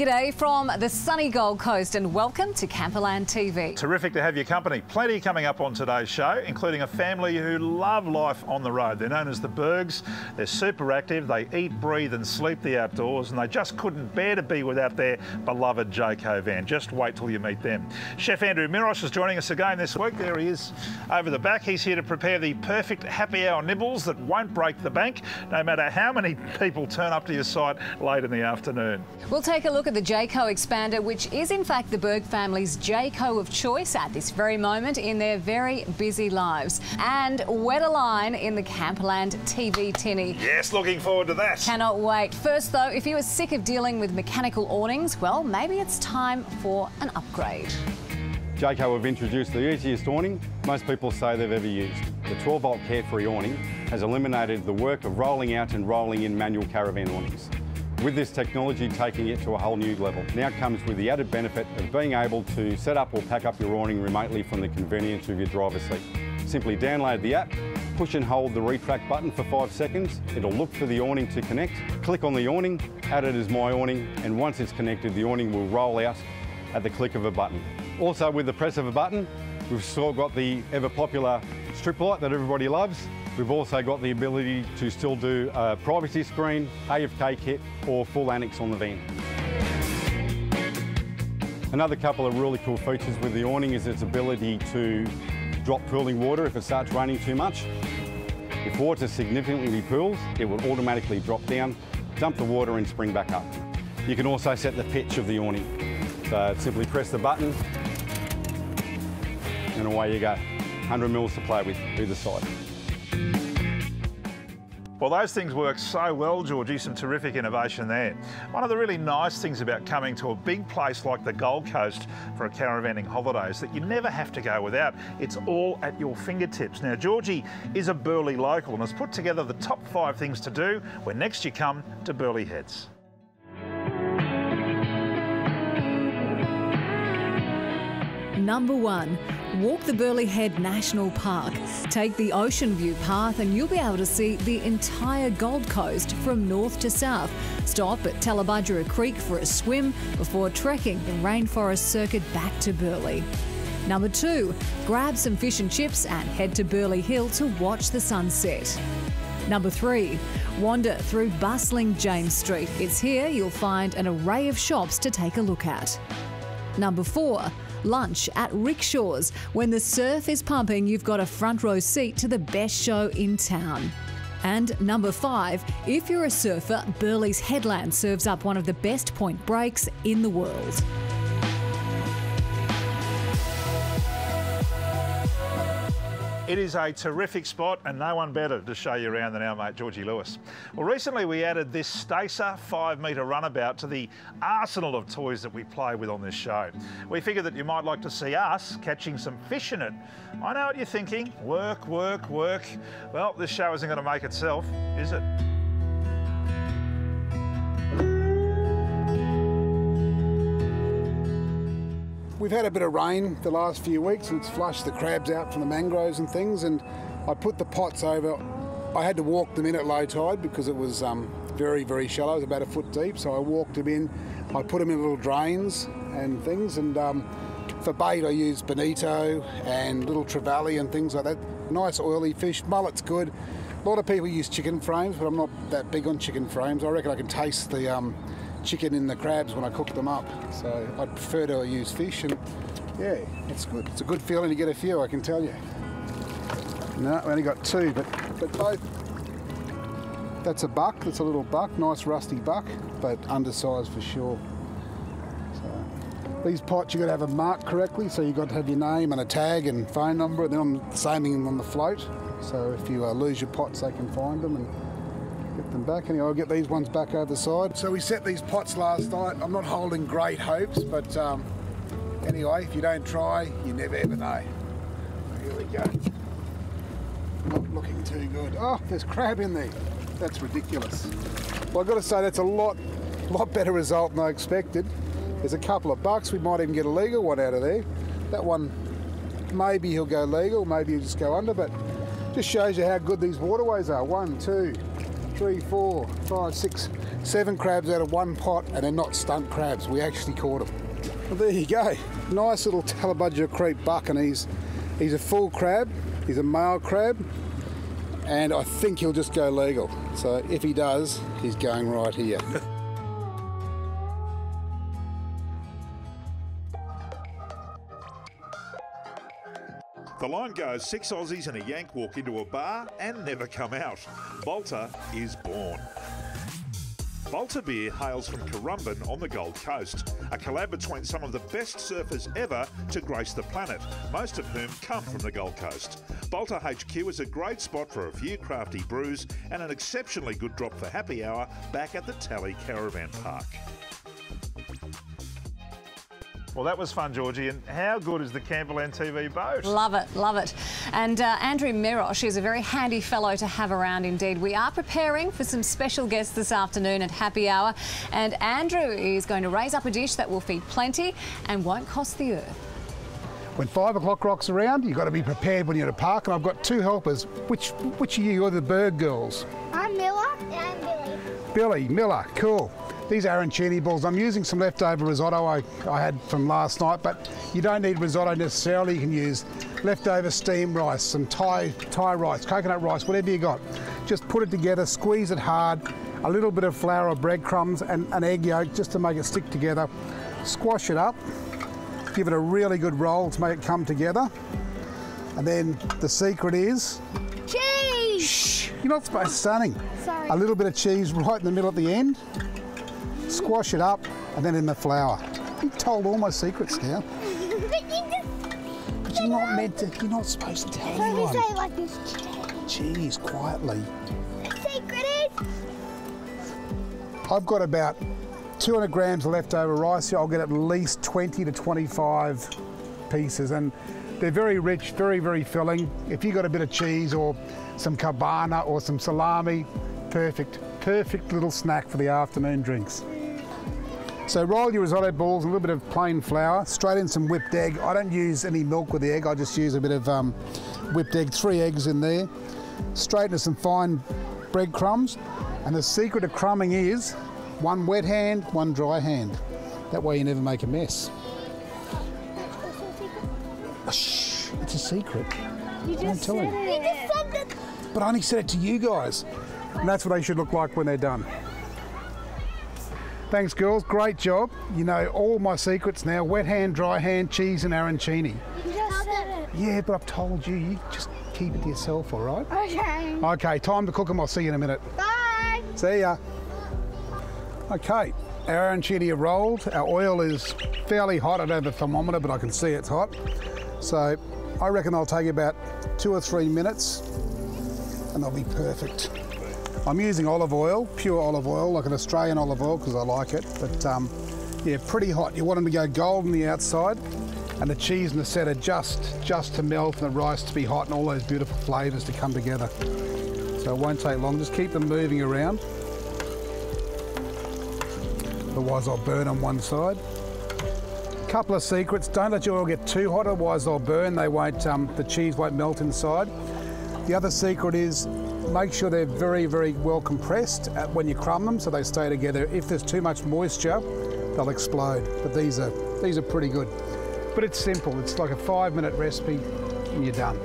G'day from the sunny Gold Coast and welcome to Camperland TV. Terrific to have your company. Plenty coming up on today's show, including a family who love life on the road. They're known as the Bergs. They're super active. They eat, breathe and sleep the outdoors, and they just couldn't bear to be without their beloved Jayco van. Just wait till you meet them. Chef Andrew Mirosch is joining us again this week. There he is over the back. He's here to prepare the perfect happy hour nibbles that won't break the bank, no matter how many people turn up to your site late in the afternoon. We'll take a look at the Jayco Expanda, which is in fact the Berg family's Jayco of choice at this very moment in their very busy lives. And wet a line in the Camperland TV tinny. Yes, looking forward to that. Cannot wait. First though, if you are sick of dealing with mechanical awnings, well, maybe it's time for an upgrade. Jayco have introduced the easiest awning most people say they've ever used. The 12-volt carefree awning has eliminated the work of rolling out and rolling in manual caravan awnings, with this technology taking it to a whole new level. Now comes with the added benefit of being able to set up or pack up your awning remotely from the convenience of your driver's seat. Simply download the app, push and hold the retract button for 5 seconds. It'll look for the awning to connect. Click on the awning, add it as my awning, and once it's connected, the awning will roll out at the click of a button. Also, with the press of a button, we've still got the ever popular strip light that everybody loves. We've also got the ability to still do a privacy screen, AFK kit or full annex on the van. Another couple of really cool features with the awning is its ability to drop pooling water if it starts raining too much. If water significantly pools, it will automatically drop down, dump the water and spring back up. You can also set the pitch of the awning. So simply press the button and away you go. 100 mils to play with either side. Well, those things work so well, Georgie. Some terrific innovation there. One of the really nice things about coming to a big place like the Gold Coast for a caravanning holiday is that you never have to go without. It's all at your fingertips. Now, Georgie is a Burleigh local and has put together the top 5 things to do when next you come to Burleigh Heads. Number 1. Walk the Burleigh Head National Park. Take the Ocean View path and you'll be able to see the entire Gold Coast from north to south. Stop at Tallebudgera Creek for a swim before trekking the Rainforest Circuit back to Burleigh. Number 2. Grab some fish and chips and head to Burleigh Hill to watch the sunset. Number 3. Wander through bustling James Street. It's here you'll find an array of shops to take a look at. Number 4. Lunch at Rickshaws. When the surf is pumping, you've got a front row seat to the best show in town. And number 5, if you're a surfer, Burleigh's Headland serves up one of the best point breaks in the world. It is a terrific spot and no one better to show you around than our mate Georgie Lewis. Well, recently we added this Stacer 5-metre runabout to the arsenal of toys that we play with on this show. We figured that you might like to see us catching some fish in it. I know what you're thinking, work, work, work. Well, this show isn't going to make itself, is it? We've had a bit of rain the last few weeks and it's flushed the crabs out from the mangroves and things, and I put the pots over. I had to walk them in at low tide because it was very, very shallow. It was about a foot deep, so I walked them in. I put them in little drains and things, and for bait I used bonito and little trevally and things like that. Nice oily fish. Mullet's good. A lot of people use chicken frames, but I'm not that big on chicken frames. I reckon I can taste the chicken in the crabs when I cook them up, so I'd prefer to use fish, and yeah, it's good. It's a good feeling to get a few, I can tell you. No, we only got 2, but both. That's a buck. That's a little buck, nice rusty buck, but undersized for sure. So these pots, you've got to have them marked correctly, so you've got to have your name and a tag and phone number, and then the same thing on the float. So if you lose your pots, they can find them and get them back. Anyway, I'll get these ones back over the side. So we set these pots last night. I'm not holding great hopes, but anyway, if you don't try, you never ever know. Here we go. Not looking too good. Oh, there's crab in there. That's ridiculous. Well, I've got to say that's a lot better result than I expected. There's a couple of bucks. We might even get a legal one out of there. That one, maybe he'll go legal, maybe he'll just go under, but just shows you how good these waterways are. 1, 2, 3, 4, 5, 6, 7 crabs out of 1 pot, and they're not stunt crabs. We actually caught them. Well, there you go. Nice little Tallabudger Creek buck, and he's a full crab. He's a male crab, and I think he'll just go legal. So if he does, he's going right here. The line goes 6 Aussies and a Yank walk into a bar and never come out. Bolter is born. Bolter beer hails from Currumbin on the Gold Coast, a collab between some of the best surfers ever to grace the planet, most of whom come from the Gold Coast. Bolter HQ is a great spot for a few crafty brews and an exceptionally good drop for happy hour back at the Tally Caravan Park. Well, that was fun, Georgie. And how good is the Camperland TV boat? Love it, love it. And Andrew Mirosch is a very handy fellow to have around indeed. We are preparing for some special guests this afternoon at happy hour. And Andrew is going to raise up a dish that will feed plenty and won't cost the earth. When 5 o'clock rocks around, you've got to be prepared when you're at a park. And I've got 2 helpers. Which are you? You're the Berg girls. I'm Miller and I'm Billy. Billy, Miller, cool. These arancini balls, I'm using some leftover risotto I had from last night, but you don't need risotto necessarily. You can use leftover steamed rice, some Thai rice, coconut rice, whatever you got. Just put it together, squeeze it hard, a little bit of flour or breadcrumbs and an egg yolk just to make it stick together. Squash it up, give it a really good roll to make it come together. And then the secret is... Cheese! Shh, you're not supposed to, stunning. Sorry. A little bit of cheese right in the middle at the end. Squash it up, and then in the flour. You've told all my secrets now. But you're not meant to, you're not supposed to tell anyone. Let me say it like this. Cheese, quietly. The secret is... I've got about 200 grams of leftover rice here. I'll get at least 20 to 25 pieces, and they're very rich, very, very filling. If you've got a bit of cheese or some cabana or some salami, perfect. Perfect little snack for the afternoon drinks. So roll your risotto balls, a little bit of plain flour, straight in some whipped egg. I don't use any milk with the egg, I just use a bit of whipped egg, 3 eggs in there. Straight into some fine breadcrumbs. And the secret of crumbing is 1 wet hand, 1 dry hand. That way you never make a mess. Oh, shh, it's a secret. You just said it. You just said that. But I only said it to you guys. And that's what they should look like when they're done. Thanks, girls. Great job. You know all my secrets now. Wet hand, dry hand, cheese and arancini. You just said it. Yeah, but I've told you. You just keep it to yourself, all right? Okay. Okay, time to cook them. I'll see you in a minute. Bye. See ya. Okay, our arancini are rolled. Our oil is fairly hot. I don't have a thermometer, but I can see it's hot. So I reckon they'll take about 2 or 3 minutes and they'll be perfect. I'm using olive oil, pure olive oil, like an Australian olive oil because I like it, but yeah, pretty hot. You want them to go gold on the outside and the cheese and the feta just to melt and the rice to be hot and all those beautiful flavours to come together. So it won't take long, just keep them moving around. Otherwise I'll burn on one side. A couple of secrets, don't let your oil get too hot, otherwise they'll burn, the cheese won't melt inside. The other secret is make sure they're very, very well compressed when you crumb them so they stay together. If there's too much moisture, they'll explode. But these are pretty good. But it's simple. It's like a 5-minute recipe and you're done.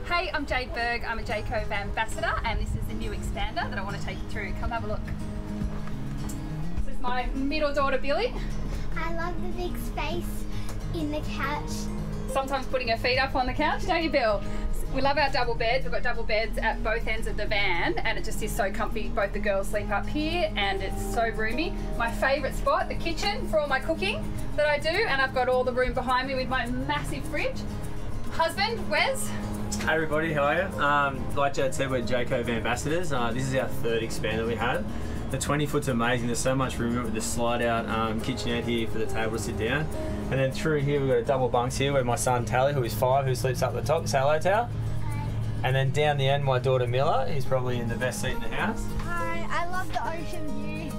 Hey, I'm Jade Berg. I'm a Jayco ambassador and this is the new expander that I want to take you through. Come have a look. This is my middle daughter, Billy. I love the big space in the couch. Sometimes putting her feet up on the couch, don't you, Bill? We love our double beds. We've got double beds at both ends of the van and it just is so comfy. Both the girls sleep up here and it's so roomy. My favourite spot, the kitchen for all my cooking that I do, and I've got all the room behind me with my massive fridge. Husband, Wes. Hey everybody, how are you? Like Jade said, we're Jayco ambassadors. This is our 3rd expander we had. The 20-foot's amazing. There's so much room with the slide-out kitchenette here for the table to sit down. And then through here we've got a double bunks here with my son Tally, who is 5, who sleeps up the top. Say hello, Tal. And then down the end, my daughter Miller, who's probably in the best seat in the house. Hi, I love the ocean view.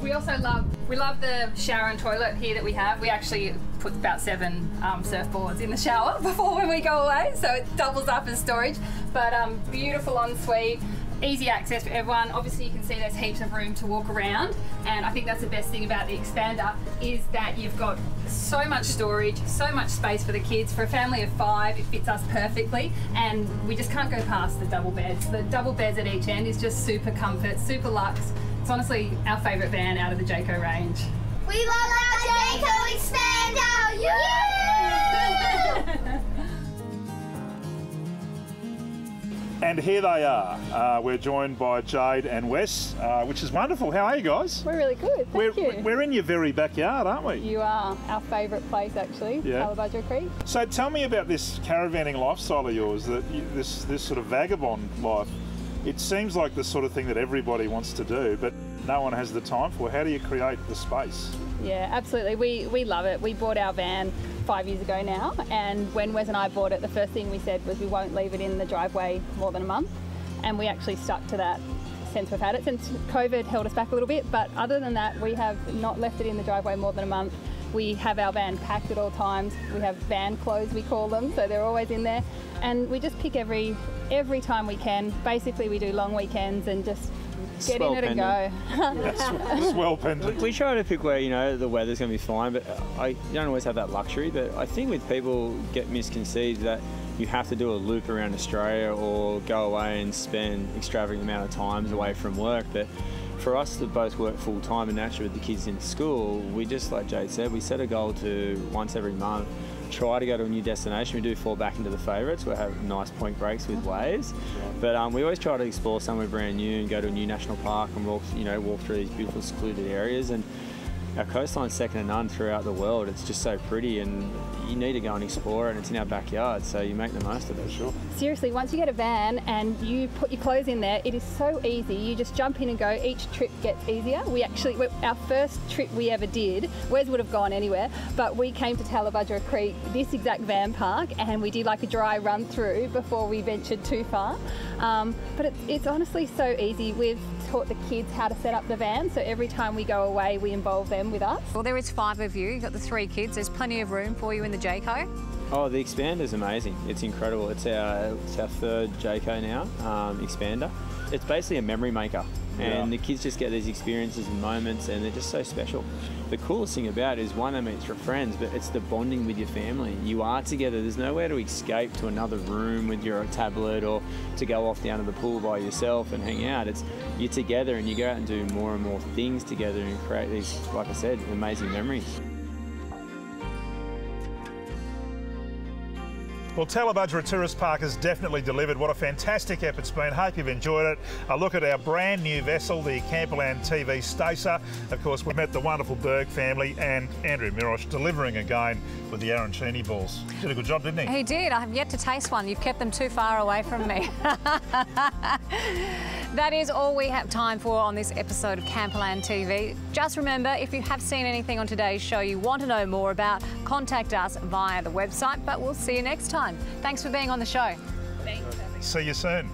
We also love the shower and toilet here that we have. We actually put about 7 surfboards in the shower before when we go away, so it doubles up as storage. But beautiful ensuite, easy access for everyone. Obviously you can see there's heaps of room to walk around, and I think that's the best thing about the Expander is that you've got so much storage, so much space for the kids. For a family of 5, it fits us perfectly, and we just can't go past the double beds. The double beds at each end is just super comfort, super luxe. It's honestly our favourite van out of the Jayco range. We love our Jayco Expanda! Yeah! And here they are. We're joined by Jade and Wes, which is wonderful. How are you guys? We're really good, thank you. We're in your very backyard, aren't we? You are. Our favourite place, actually, Talabudra Creek. So tell me about this caravanning lifestyle of yours, this sort of vagabond life. It seems like the sort of thing that everybody wants to do, but no one has the time for. How do you create the space? Yeah, absolutely. We love it. We bought our van 5 years ago now, and when Wes and I bought it, the first thing we said was we won't leave it in the driveway more than a month, and we actually stuck to that since we've had it. Since COVID held us back a little bit, but other than that, we have not left it in the driveway more than a month. We have our van packed at all times. We have van clothes, we call them, so they're always in there, and we just pick every time we can. Basically, we do long weekends and just get in it and go. It's well pendant. We try to pick where, you know, the weather's going to be fine, but you don't always have that luxury. But I think with people get misconceived that you have to do a loop around Australia or go away and spend extravagant amount of times away from work. But for us that both work full time and naturally with the kids in school, we just, like Jade said, we set a goal to once every month try to go to a new destination. We do fall back into the favourites. We have nice point breaks with waves, but we always try to explore somewhere brand new and go to a new national park and walk through these beautiful secluded areas. And our coastline's second to none throughout the world. It's just so pretty, and you need to go and explore it, and it's in our backyard, so you make the most of it. Sure. Seriously, once you get a van and you put your clothes in there, it is so easy. You just jump in and go. Each trip gets easier. Our first trip we ever did, Wes would have gone anywhere, but we came to Talabudra Creek, this exact van park, and we did like a dry run through before we ventured too far. But it's honestly so easy. We've taught the kids how to set up the van, so every time we go away, we involve them with us. Well, there is 5 of you. You've got the 3 kids. There's plenty of room for you in the Jayco. Oh, the Expander's amazing. It's incredible. It's our 3rd Jayco now, Expander. It's basically a memory maker, and the kids just get these experiences and moments, and they're just so special. The coolest thing about it is, one, they meet your friends, but it's the bonding with your family. You are together. There's nowhere to escape to another room with your tablet or to go off down to the pool by yourself and hang out. You're together, and you go out and do more and more things together and create these, like I said, amazing memories. Well, Talabudra Tourist Park has definitely delivered. What a fantastic ep it's been. Hope you've enjoyed it. A look at our brand new vessel, the Camperland TV Stacer. Of course, we met the wonderful Berg family and Andrew Mirosch delivering again with the arancini balls. Did a good job, didn't he? He did. I have yet to taste one. You've kept them too far away from me. That is all we have time for on this episode of Camperland TV. Just remember, if you have seen anything on today's show you want to know more about, contact us via the website, but we'll see you next time. Thanks for being on the show. Thanks. See you soon.